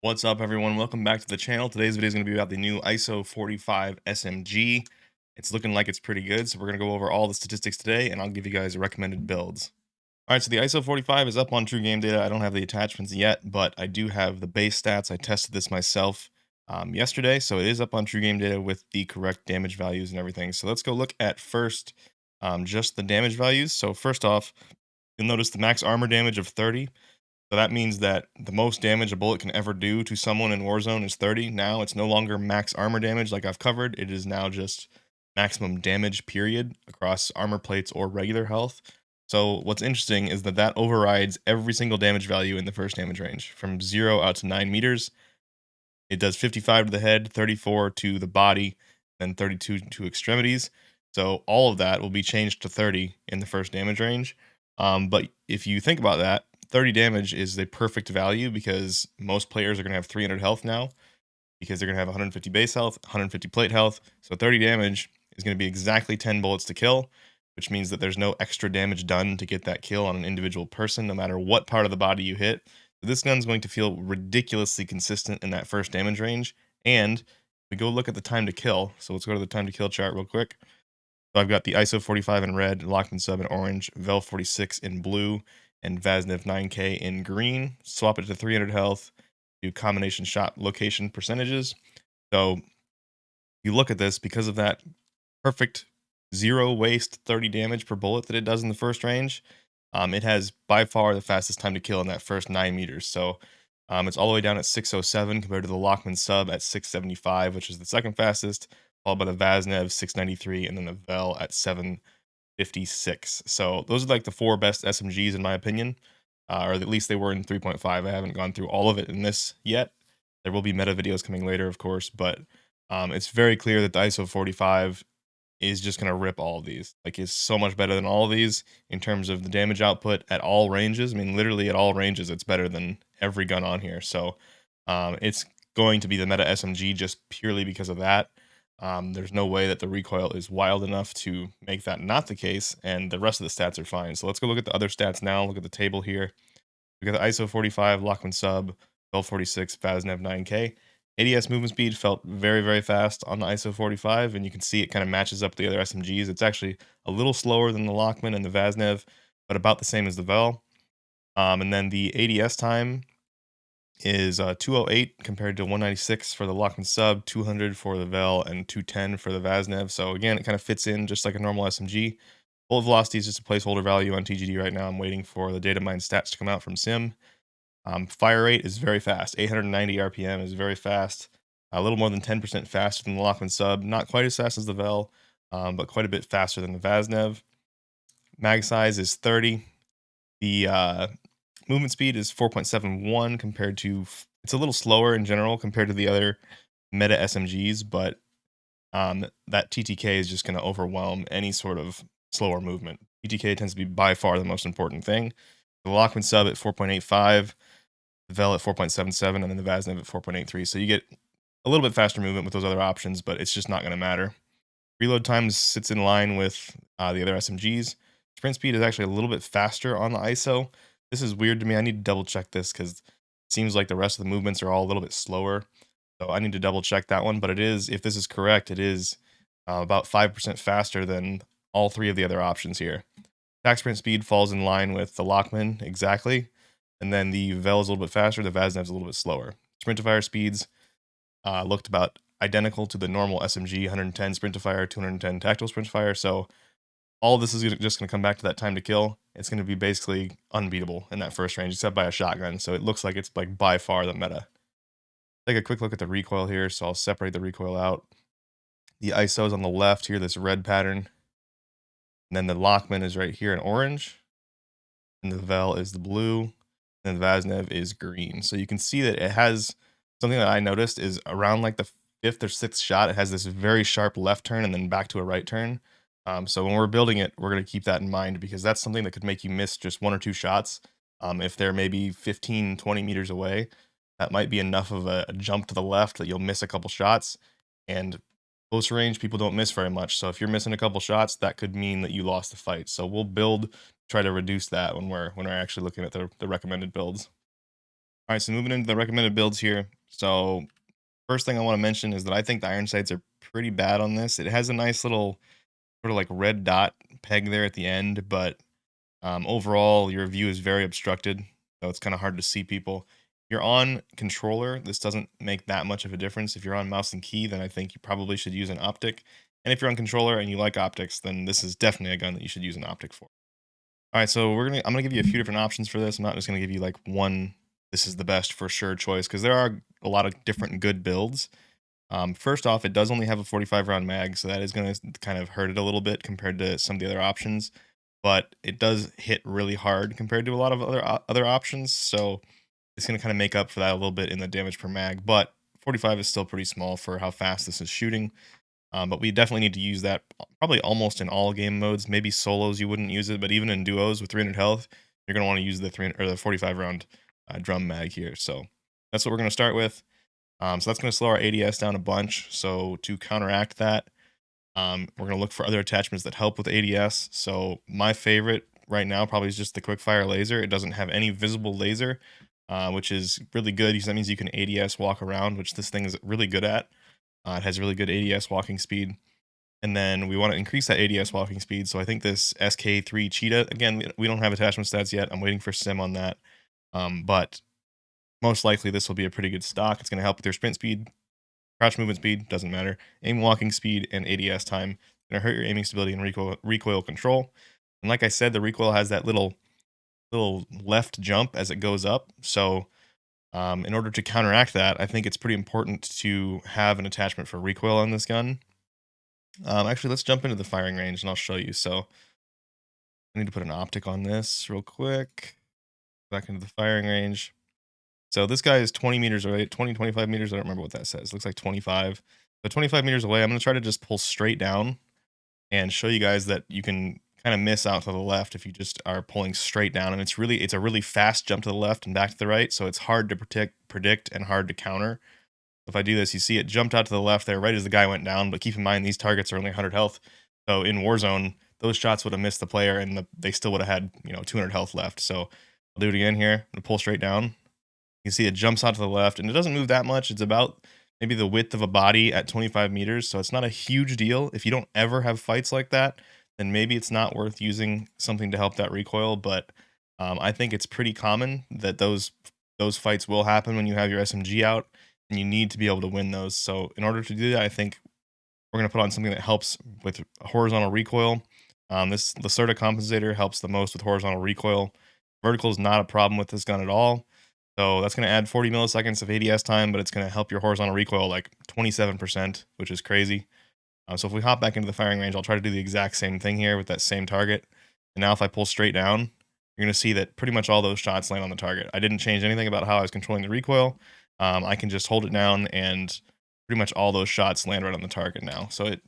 What's up, everyone? Welcome back to the channel. Today's video is going to be about the new ISO 45 SMG. It's looking like it's pretty good, so we're going to go over all the statistics today, and I'll give you guys recommended builds. All right, so the ISO 45 is up on True Game Data. I don't have the attachments yet, but I do have the base stats. I tested this myself yesterday, so it is up on True Game Data with the correct damage values and everything. So let's go look at first just the damage values. So first off, you'll notice the max armor damage of 30. So that means that the most damage a bullet can ever do to someone in Warzone is 30. Now it's no longer max armor damage like I've covered. It is now just maximum damage period across armor plates or regular health. So what's interesting is that that overrides every single damage value in the first damage range from 0 out to 9 meters. It does 55 to the head, 34 to the body, and 32 to extremities. So all of that will be changed to 30 in the first damage range. But if you think about that, 30 damage is the perfect value because most players are going to have 300 health now because they're going to have 150 base health, 150 plate health. So 30 damage is going to be exactly 10 bullets to kill, which means that there's no extra damage done to get that kill on an individual person, no matter what part of the body you hit. So this gun's going to feel ridiculously consistent in that first damage range. And we go look at the time to kill. So let's go to the time to kill chart real quick. So I've got the ISO 45 in red, Lockman sub in orange, Vel 46 in blue, and Vaznev 9K in green. Swap it to 300 health, do combination shot location percentages. So you look at this, because of that perfect 0 waste 30 damage per bullet that it does in the first range, it has by far the fastest time to kill in that first 9 meters. So it's all the way down at 607 compared to the Lockman sub at 675, which is the second fastest, followed by the Vaznev 693, and then the Vel at 756. So those are like the 4 best SMGs in my opinion, or at least they were in 3.5. I haven't gone through all of it in this yet. There will be meta videos coming later, of course, but it's very clear that the ISO 45 is just going to rip all of these. Like, it's so much better than all of these in terms of the damage output at all ranges. I mean, literally at all ranges, it's better than every gun on here. So it's going to be the meta SMG just purely because of that. There's no way that the recoil is wild enough to make that not the case, and the rest of the stats are fine. So let's go look at the other stats now. Look at the table here. We got the ISO 45, Lockman sub, Vel 46, Vaznev 9K. ADS movement speed felt very, very fast on the ISO 45, and you can see it kind of matches up with the other SMGs. It's actually a little slower than the Lockman and the Vaznev, but about the same as the Vel. And then the ADS time is 208 compared to 196 for the Lockman sub, 200 for the Vel, and 210 for the Vaznev. So again, it kind of fits in just like a normal SMG. Bullet velocity is just a placeholder value on TGD right now. I'm waiting for the data mine stats to come out from Sim. Fire rate is very fast. 890 RPM is very fast. A little more than 10% faster than the Lockman sub. Not quite as fast as the Vel, but quite a bit faster than the Vaznev. Mag size is 30. The movement speed is 4.71 compared to, it's a little slower in general compared to the other meta SMGs, but that TTK is just going to overwhelm any sort of slower movement. TTK tends to be by far the most important thing. The Lockman sub at 4.85, the Vel at 4.77, and then the Vaznev at 4.83. So you get a little bit faster movement with those other options, but it's just not going to matter. Reload times sits in line with the other SMGs. Sprint speed is actually a little bit faster on the ISO. This is weird to me. I need to double check this because it seems like the rest of the movements are all a little bit slower. So I need to double check that one. But it is, if this is correct, it is about 5% faster than all 3 of the other options here. Attack sprint speed falls in line with the Lockman exactly. And then the Vel is a little bit faster. The Vaznev is a little bit slower. Sprint to fire speeds looked about identical to the normal SMG, 110 sprint to fire, 210 tactical sprint to fire. So all of this is just going to come back to that time to kill. It's going to be basically unbeatable in that first range, except by a shotgun. So it looks like it's like by far the meta. Take a quick look at the recoil here. So I'll separate the recoil out. The ISO is on the left here, this red pattern. And then the Lockman is right here in orange. And the Vel is the blue. And the Vaznev is green. So you can see that it has something that I noticed is around like the 5th or 6th shot, it has this very sharp left turn and then back to a right turn. So when we're building it, we're going to keep that in mind because that's something that could make you miss just 1 or 2 shots. If they're maybe 15, 20 meters away, that might be enough of a jump to the left that you'll miss a couple shots. And close range, people don't miss very much. So if you're missing a couple shots, that could mean that you lost the fight. So we'll build, try to reduce that when we're actually looking at the recommended builds. All right, so moving into the recommended builds here. So first thing I want to mention is that I think the iron sights are pretty bad on this. It has a nice little sort of like red dot peg there at the end, but overall your view is very obstructed, so it's kind of hard to see people. If you're on controller, this doesn't make that much of a difference. If you're on mouse and key, then I think you probably should use an optic. And if you're on controller and you like optics, then this is definitely a gun that you should use an optic for. All right, so I'm gonna give you a few different options for this. I'm not just gonna give you like one, this is the best for sure choice, because there are a lot of different good builds. First off, it does only have a 45 round mag, so that is gonna kind of hurt it a little bit compared to some of the other options. But it does hit really hard compared to a lot of other options, so it's gonna kind of make up for that a little bit in the damage per mag. But 45 is still pretty small for how fast this is shooting. But we definitely need to use that probably almost in all game modes. Maybe solos you wouldn't use it, but even in duos with 300 health, you're gonna want to use the 300 or the 45 round drum mag here. So that's what we're gonna start with. So that's gonna slow our ADS down a bunch. So to counteract that, we're gonna look for other attachments that help with ADS. So my favorite right now probably is just the quickfire laser. It doesn't have any visible laser, which is really good because that means you can ADS walk around, which this thing is really good at. It has really good ADS walking speed. And then we want to increase that ADS walking speed. So I think this SK3 Cheetah, again, we don't have attachment stats yet. I'm waiting for sim on that. But most likely this will be a pretty good stock. It's going to help with your sprint speed, crouch movement speed, doesn't matter, aim walking speed, and ADS time. It's going to hurt your aiming stability and recoil control. And like I said, the recoil has that little left jump as it goes up. So in order to counteract that, I think it's pretty important to have an attachment for recoil on this gun. Actually, let's jump into the firing range and I'll show you. So I need to put an optic on this real quick. Back into the firing range. So this guy is 20 meters away, 20, 25 meters. I don't remember what that says. It looks like 25. But 25 meters away, I'm going to try to just pull straight down and show you guys that you can kind of miss out to the left if you just are pulling straight down. And it's a really fast jump to the left and back to the right. So it's hard to predict and hard to counter. If I do this, you see it jumped out to the left there right as the guy went down, but keep in mind these targets are only 100 health. So in Warzone, those shots would have missed the player and they still would have had, 200 health left. So I'll do it again here. I'm gonna pull straight down. You can see it jumps out to the left and it doesn't move that much. It's about maybe the width of a body at 25 meters. So it's not a huge deal. If you don't ever have fights like that, then maybe it's not worth using something to help that recoil. But I think it's pretty common that those fights will happen when you have your SMG out, and you need to be able to win those. So in order to do that, I think we're going to put on something that helps with horizontal recoil. This Lacerda compensator helps the most with horizontal recoil. Vertical is not a problem with this gun at all. So that's going to add 40 milliseconds of ADS time, but it's going to help your horizontal recoil like 27%, which is crazy. So if we hop back into the firing range, I'll try to do the exact same thing here with that same target. And now if I pull straight down, you're going to see that pretty much all those shots land on the target. I didn't change anything about how I was controlling the recoil. I can just hold it down and pretty much all those shots land right on the target now. So it,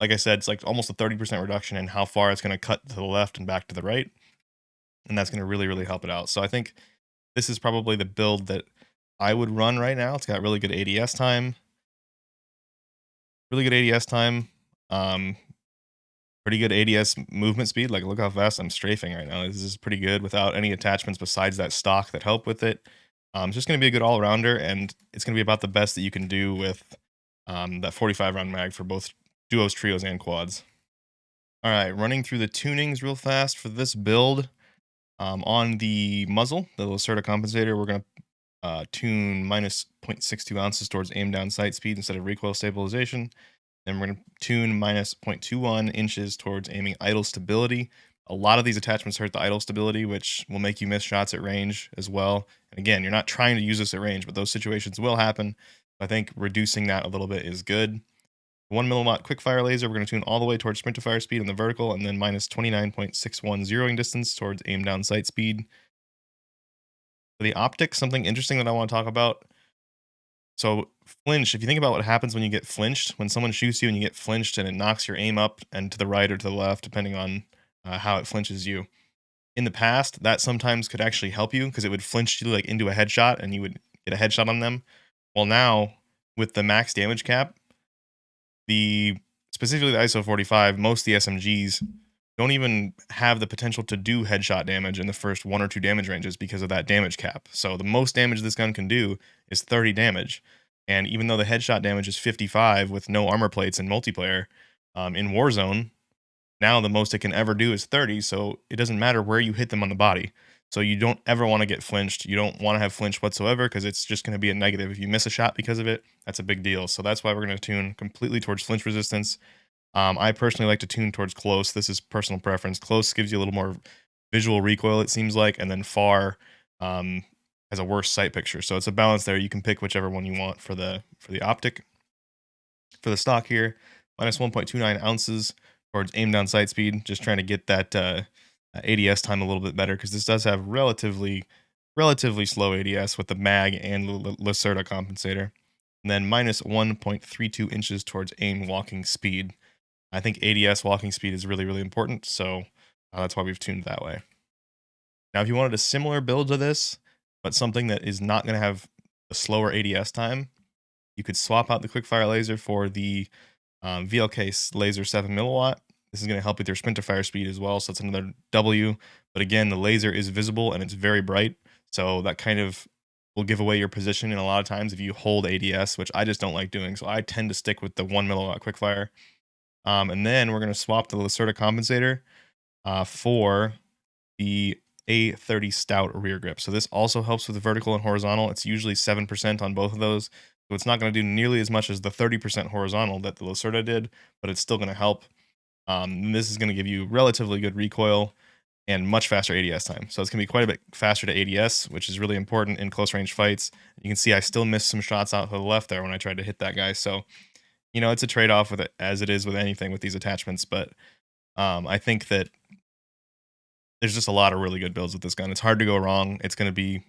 like I said, it's like almost a 30% reduction in how far it's going to cut to the left and back to the right. And that's going to really, really help it out. So I think this is probably the build that I would run right now. It's got really good ADS time. Um, pretty good ADS movement speed. Like, look how fast I'm strafing right now. This is pretty good without any attachments besides that stock that help with it. It's just going to be a good all-rounder, and it's going to be about the best that you can do with that 45 round mag for both duos, trios, and quads. All right, running through the tunings real fast for this build. On the muzzle, the Lacerda compensator, we're going to tune minus 0.62 ounces towards aim down sight speed instead of recoil stabilization. Then we're going to tune minus 0.21 inches towards aiming idle stability. A lot of these attachments hurt the idle stability, which will make you miss shots at range as well. And again, you're not trying to use this at range, but those situations will happen. I think reducing that a little bit is good. 1 milliwatt quickfire laser, we're going to tune all the way towards sprint to fire speed in the vertical, and then minus 29.61 zeroing distance towards aim down sight speed. For the optics, something interesting that I want to talk about. So flinch, if you think about what happens when you get flinched, when someone shoots you and you get flinched and it knocks your aim up and to the right or to the left, depending on how it flinches you. In the past, that sometimes could actually help you because it would flinch you like into a headshot and you would get a headshot on them. Well, now with the max damage cap, specifically the ISO 45, most of the SMGs don't even have the potential to do headshot damage in the first 1 or 2 damage ranges because of that damage cap. So the most damage this gun can do is 30 damage. And even though the headshot damage is 55 with no armor plates in multiplayer, in Warzone, now the most it can ever do is 30, so it doesn't matter where you hit them on the body. So you don't ever want to get flinched. You don't want to have flinch whatsoever because it's just going to be a negative. If you miss a shot because of it, that's a big deal. So that's why we're going to tune completely towards flinch resistance. I personally like to tune towards close. This is personal preference. Close gives you a little more visual recoil, it seems like, and then far has a worse sight picture. So it's a balance there. You can pick whichever one you want for the optic. For the stock here, minus 1.29 ounces towards aim down sight speed. Just trying to get that ADS time a little bit better because this does have relatively slow ADS with the mag and Lacerda compensator. And then minus 1.32 inches towards aim walking speed. I think ADS walking speed is really important, so that's why we've tuned that way. Now, if you wanted a similar build to this, but something that is not going to have a slower ADS time, you could swap out the quickfire laser for the VLK laser 7 milliwatt. This is going to help with your sprinter fire speed as well, so it's another W. But again, the laser is visible and it's very bright, so that kind of will give away your position. And a lot of times, if you hold ADS, which I just don't like doing, so I tend to stick with the 1 milliwatt quickfire. And then we're going to swap the Lacerda compensator for the A30 Stout rear grip. So this also helps with the vertical and horizontal. It's usually 7% on both of those. So it's not going to do nearly as much as the 30% horizontal that the Lacerda did, but it's still going to help. This is going to give you relatively good recoil and much faster ADS time. So it's going to be quite a bit faster to ADS, which is really important in close range fights. You can see I still missed some shots out to the left there when I tried to hit that guy. So, you know, it's a trade-off with it, as it is with anything with these attachments. But I think that there's just a lot of really good builds with this gun. It's hard to go wrong. It's going to be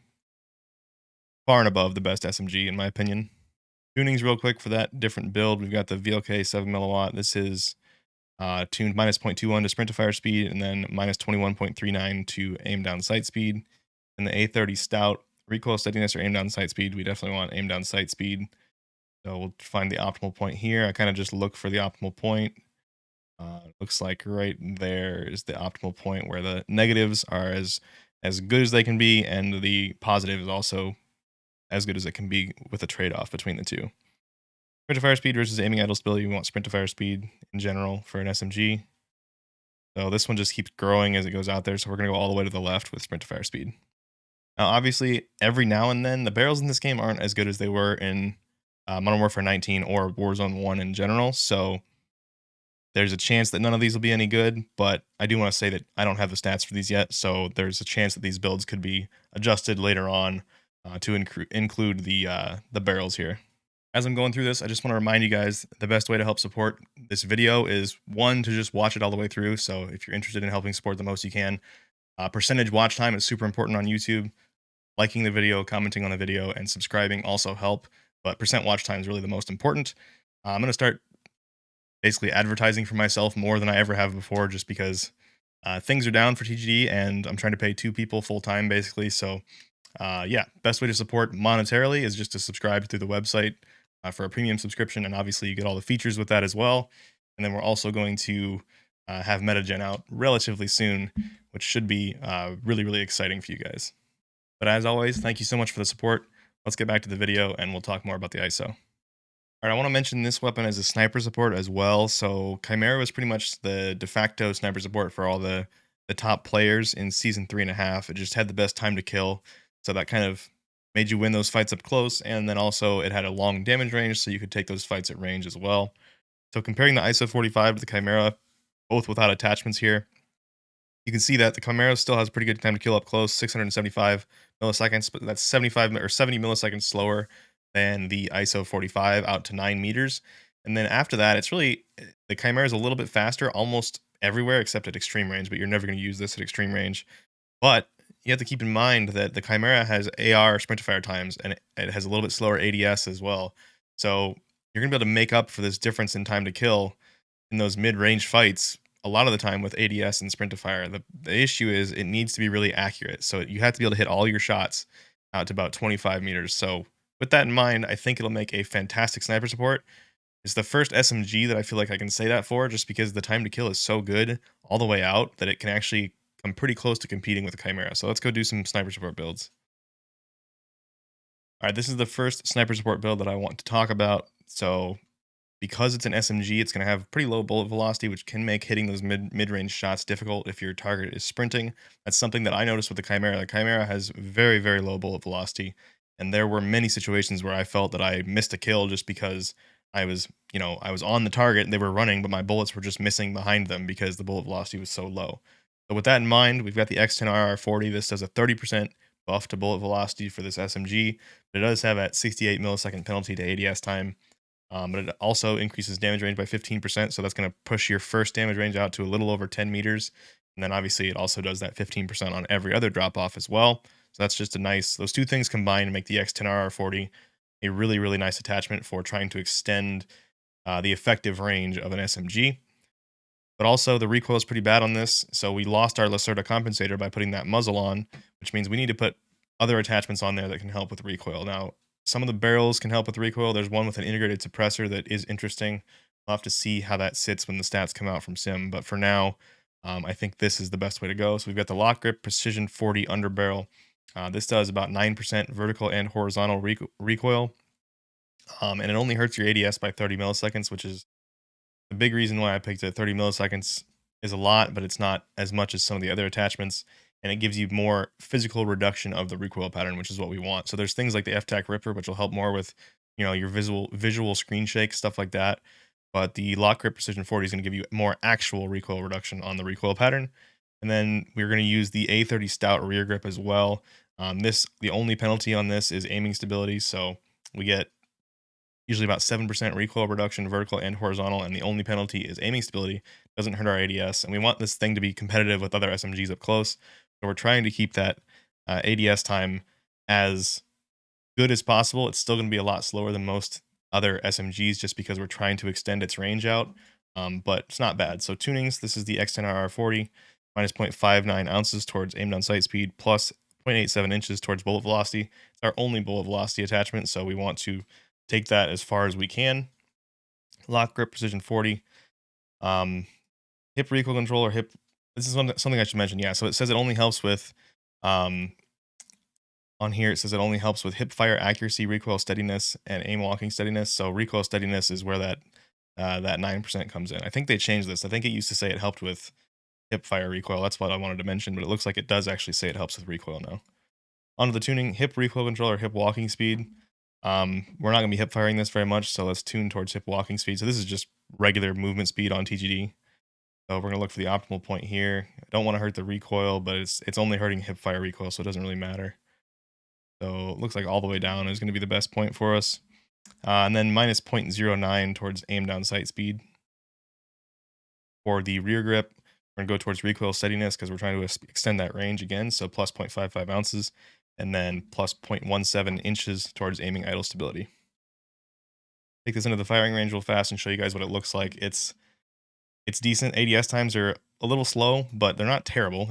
far and above the best SMG, in my opinion. Tunings real quick for that different build. We've got the VLK 7 milliwatt. This is tuned minus 0.21 to sprint to fire speed, and then minus 21.39 to aim down sight speed. And the A30 Stout, recoil steadiness or aim down sight speed, we definitely want aim down sight speed. So we'll find the optimal point here. I kind of just look for the optimal point. Looks like right there is the optimal point where the negatives are as good as they can be, and the positive is also as good as it can be with a trade-off between the two. Sprint to fire speed versus aiming idle stability. We want sprint to fire speed in general for an SMG. So this one just keeps growing as it goes out there. So we're going to go all the way to the left with sprint to fire speed. Now, obviously, every now and then, the barrels in this game aren't as good as they were in Modern Warfare 19 or Warzone 1 in general. So there's a chance that none of these will be any good, but I do want to say that I don't have the stats for these yet, so there's a chance that these builds could be adjusted later on to include the barrels here. As I'm going through this, I just want to remind you guys the best way to help support this video is, one, to just watch it all the way through. So if you're interested in helping support the most you can, percentage watch time is super important on YouTube. Liking the video, commenting on the video, and subscribing also help, but percent watch time is really the most important. I'm going to start basically advertising for myself more than I ever have before, just because things are down for TGD and I'm trying to pay 2 people full time basically. So yeah, best way to support monetarily is just to subscribe through the website for a premium subscription, and obviously you get all the features with that as well. And then we're also going to have MetaGen out relatively soon, which should be really exciting for you guys. But as always, thank you so much for the support. Let's get back to the video and we'll talk more about the ISO. All right, I want to mention this weapon as a sniper support as well. So Chimera was pretty much the de facto sniper support for all the top players in Season 3.5. It just had the best time to kill, so that kind of made you win those fights up close, and then also it had a long damage range, so you could take those fights at range as well. So comparing the ISO 45 to the Chimera, both without attachments here, you can see that the Chimera still has a pretty good time to kill up close, 675 milliseconds, but that's 75 or 70 milliseconds slower than the ISO 45 out to 9 meters. And then after that, it's really, the Chimera is a little bit faster almost everywhere except at extreme range, but you're never going to use this at extreme range. But you have to keep in mind that the Chimera has AR sprint to fire times, and it has a little bit slower ADS as well. So you're going to be able to make up for this difference in time to kill in those mid-range fights a lot of the time with ADS and sprint to fire. The issue is it needs to be really accurate. So you have to be able to hit all your shots out to about 25 meters. So with that in mind, I think it'll make a fantastic sniper support. It's the first SMG that I feel like I can say that for, just because the time to kill is so good all the way out that it can actually come pretty close to competing with the Chimera. So let's go do some sniper support builds. All right, this is the first sniper support build that I want to talk about. So because it's an SMG, it's going to have pretty low bullet velocity, which can make hitting those mid-range shots difficult if your target is sprinting. That's something that I noticed with the Chimera. The Chimera has very, very low bullet velocity, and there were many situations where I felt that I missed a kill just because I was, I was on the target and they were running, but my bullets were just missing behind them because the bullet velocity was so low. So with that in mind, we've got the X10RR40. This does a 30% buff to bullet velocity for this SMG, but it does have that 68 millisecond penalty to ADS time. But it also increases damage range by 15%, so that's going to push your first damage range out to a little over 10 meters. And then obviously it also does that 15% on every other drop off as well. So that's just a nice, those two things combined to make the X10RR40 a really, really nice attachment for trying to extend the effective range of an SMG. But also the recoil is pretty bad on this, so we lost our Lacerda compensator by putting that muzzle on, which means we need to put other attachments on there that can help with recoil. Now, some of the barrels can help with recoil. There's one with an integrated suppressor that is interesting. We'll have to see how that sits when the stats come out from Sim, but for now, I think this is the best way to go. So we've got the Lock Grip Precision 40 underbarrel. This does about 9% vertical and horizontal recoil, and it only hurts your ADS by 30 milliseconds, which is the big reason why I picked it. 30 milliseconds is a lot, but it's not as much as some of the other attachments, and it gives you more physical reduction of the recoil pattern, which is what we want. So there's things like the FPSKrieger, which will help more with, your visual screen shake, stuff like that. But the Lock Grip Precision 40 is going to give you more actual recoil reduction on the recoil pattern. And then we're going to use the A30 Stout rear grip as well. The only penalty on this is aiming stability, so we get usually about 7% recoil reduction, vertical and horizontal, and the only penalty is aiming stability. Doesn't hurt our ADS, and we want this thing to be competitive with other SMGs up close. So we're trying to keep that ADS time as good as possible. It's still going to be a lot slower than most other SMGs just because we're trying to extend its range out, but it's not bad. So tunings, this is the X10RR40, minus 0.59 ounces towards aim down sight speed, plus 0.87 inches towards bullet velocity. It's our only bullet velocity attachment, so we want to take that as far as we can. Lock Grip Precision 40. Hip recoil control or hip. This is something I should mention. Yeah, so it says it only helps with, on here it says it only helps with hip fire accuracy, recoil steadiness, and aim walking steadiness. So recoil steadiness is where that 9% comes in. I think they changed this. I think it used to say it helped with hip fire recoil. That's what I wanted to mention, but it looks like it does actually say it helps with recoil now. Onto the tuning, hip recoil control or hip walking speed. We're not going to be hip firing this very much, so let's tune towards hip walking speed. So this is just regular movement speed on TGD. So we're going to look for the optimal point here. I don't want to hurt the recoil, but it's only hurting hip fire recoil, so it doesn't really matter. So it looks like all the way down is going to be the best point for us. And then minus 0.09 towards aim down sight speed. For the rear grip, we're going to go towards recoil steadiness because we're trying to extend that range again, so plus 0.55 ounces. And then plus 0.17 inches towards aiming idle stability. Take this into the firing range real fast and show you guys what it looks like. It's decent. ADS times are a little slow, but they're not terrible.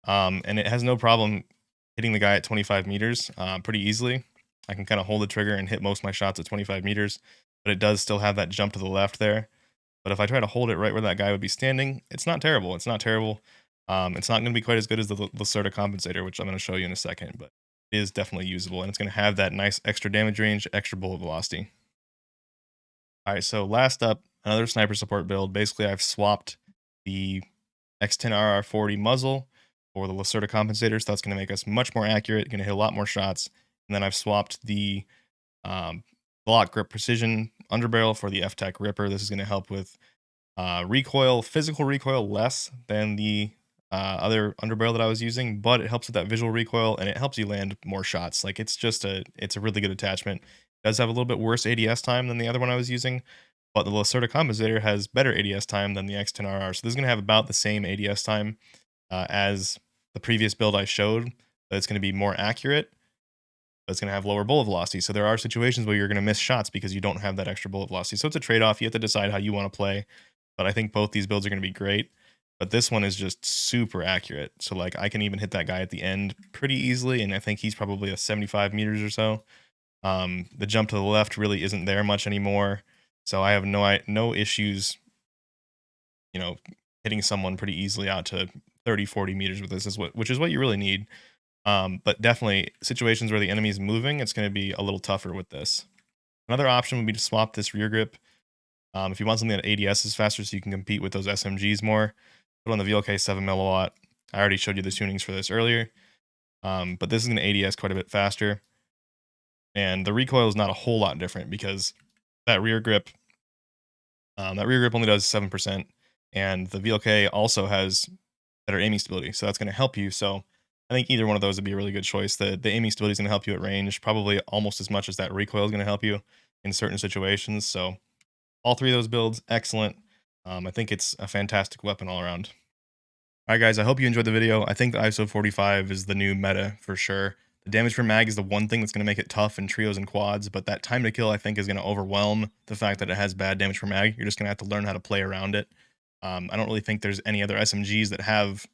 And it has no problem hitting the guy at 25 meters pretty easily. I can kind of hold the trigger and hit most of my shots at 25 meters, but it does still have that jump to the left there. But if I try to hold it right where that guy would be standing, it's not terrible. It's not going to be quite as good as the Lacerda compensator, which I'm going to show you in a second, but it is definitely usable, and it's going to have that nice extra damage range, extra bullet velocity. All right, so last up, another sniper support build. Basically, I've swapped the X10RR40 muzzle for the Lacerda compensator, so that's going to make us much more accurate, going to hit a lot more shots. And then I've swapped the Lock Grip Precision underbarrel for the FPSKrieger. This is going to help with recoil, physical recoil less than the other underbarrel that I was using, but it helps with that visual recoil and it helps you land more shots. Like it's a really good attachment. It does have a little bit worse ADS time than the other one I was using, but the Lacerda compensator has better ADS time than the X10RR. So this is going to have about the same ADS time as the previous build I showed, but it's going to be more accurate, but it's going to have lower bullet velocity. So there are situations where you're going to miss shots because you don't have that extra bullet velocity. So it's a trade-off. You have to decide how you want to play, but I think both these builds are going to be great. But this one is just super accurate. So like I can even hit that guy at the end pretty easily, and I think he's probably a 75 meters or so. The jump to the left really isn't there much anymore. So I have no issues, you know, hitting someone pretty easily out to 30, 40 meters with this, which is what you really need. But definitely situations where the enemy is moving, it's going to be a little tougher with this. Another option would be to swap this rear grip. If you want something that ADS is faster so you can compete with those SMGs more, put on the VLK 7 milliwatt. I already showed you the tunings for this earlier. But this is going to ADS quite a bit faster. And the recoil is not a whole lot different because that rear grip only does 7%. And the VLK also has better aiming stability. So that's going to help you. So I think either one of those would be a really good choice. The aiming stability is going to help you at range, probably almost as much as that recoil is going to help you in certain situations. So all three of those builds, excellent. I think it's a fantastic weapon all around. All right, guys, I hope you enjoyed the video. I think the ISO 45 is the new meta for sure. The damage per mag is the one thing that's going to make it tough in trios and quads, but that time to kill, I think, is going to overwhelm the fact that it has bad damage per mag. You're just going to have to learn how to play around it. I don't really think there's any other SMGs that have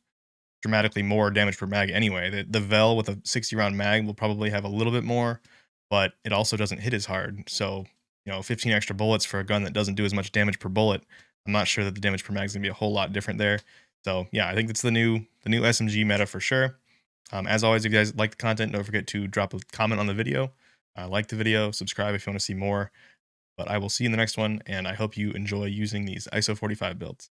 dramatically more damage per mag anyway. The Vel with a 60 round mag will probably have a little bit more, but it also doesn't hit as hard. So, 15 extra bullets for a gun that doesn't do as much damage per bullet, I'm not sure that the damage per mag is gonna be a whole lot different there. So yeah, I think that's the new SMG meta for sure. As always, if you guys like the content, don't forget to drop a comment on the video, like the video, subscribe if you want to see more. But I will see you in the next one, and I hope you enjoy using these ISO 45 builds.